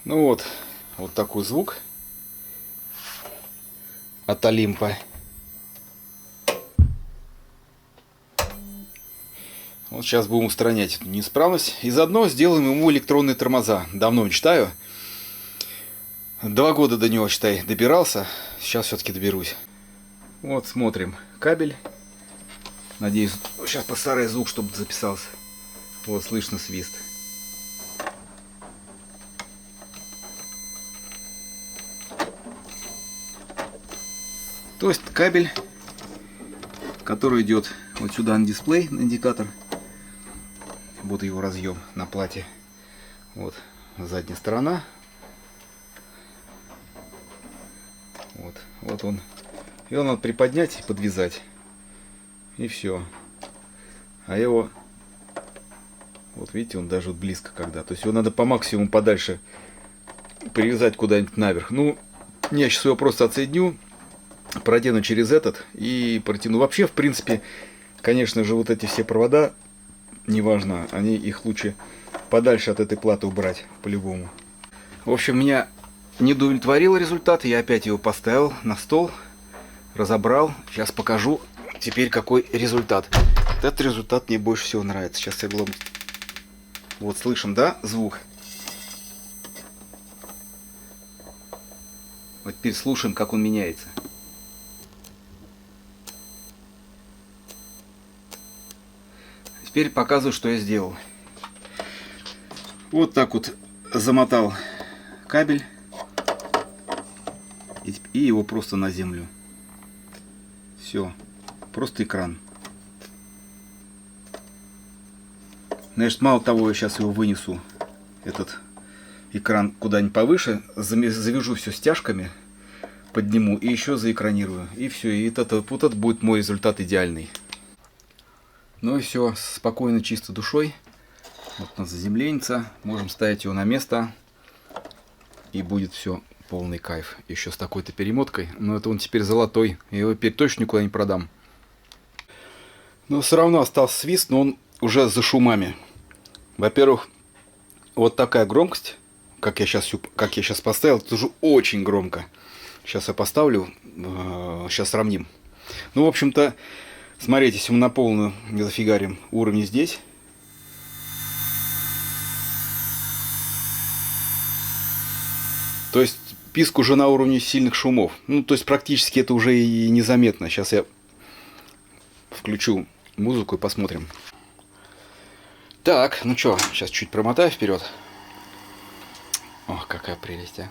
Ну вот, вот такой звук от Олимпа. Вот сейчас будем устранять эту неисправность. И заодно сделаем ему электронные тормоза. Давно мечтаю. 2 года до него, считай, добирался. Сейчас все-таки доберусь. Вот смотрим кабель. Надеюсь, сейчас постараюсь звук, чтобы записался. Вот слышно свист. То есть кабель, который идет вот сюда на дисплей, на индикатор. Вот его разъем на плате. Вот задняя сторона. Вот он. Его надо приподнять и подвязать. И все. А его, вот видите, он даже вот близко когда. То есть его надо по максимуму подальше привязать куда-нибудь наверх. Ну, я сейчас его просто отсоединю, продену через этот и протяну. Вообще, в принципе, конечно же, вот эти все провода, неважно, их лучше подальше от этой платы убрать, по-любому. В общем, меня не удовлетворил результат. Я опять его поставил на стол, разобрал. Сейчас покажу теперь какой результат. Этот результат мне больше всего нравится. Сейчас я главное... Вот слышим, да, звук? Вот теперь слушаем, как он меняется. Теперь показываю, что я сделал. Вот так вот замотал кабель и его просто на землю. Все, просто экран. Значит, мало того, я сейчас его вынесу, этот экран, куда-нибудь повыше, завяжу все стяжками, подниму и еще заэкранирую. И все, и вот это будет мой результат идеальный. Ну и все, спокойно, чисто душой. Вот у нас заземленится. Можем ставить его на место. И будет все полный кайф. Еще с такой-то перемоткой. Но это он теперь золотой. Я его теперь точно никуда не продам. Но все равно остался свист, но он уже за шумами. Во-первых, вот такая громкость, как я сейчас поставил, это уже очень громко. Сейчас я поставлю, сейчас сравним. Ну, в общем-то, смотрите, если мы на полную зафигарим уровень здесь. То есть писк уже на уровне сильных шумов. Ну, то есть практически это уже и незаметно. Сейчас я включу музыку и посмотрим. Так, ну что, сейчас чуть промотаю вперед. Ох, какая прелесть, а.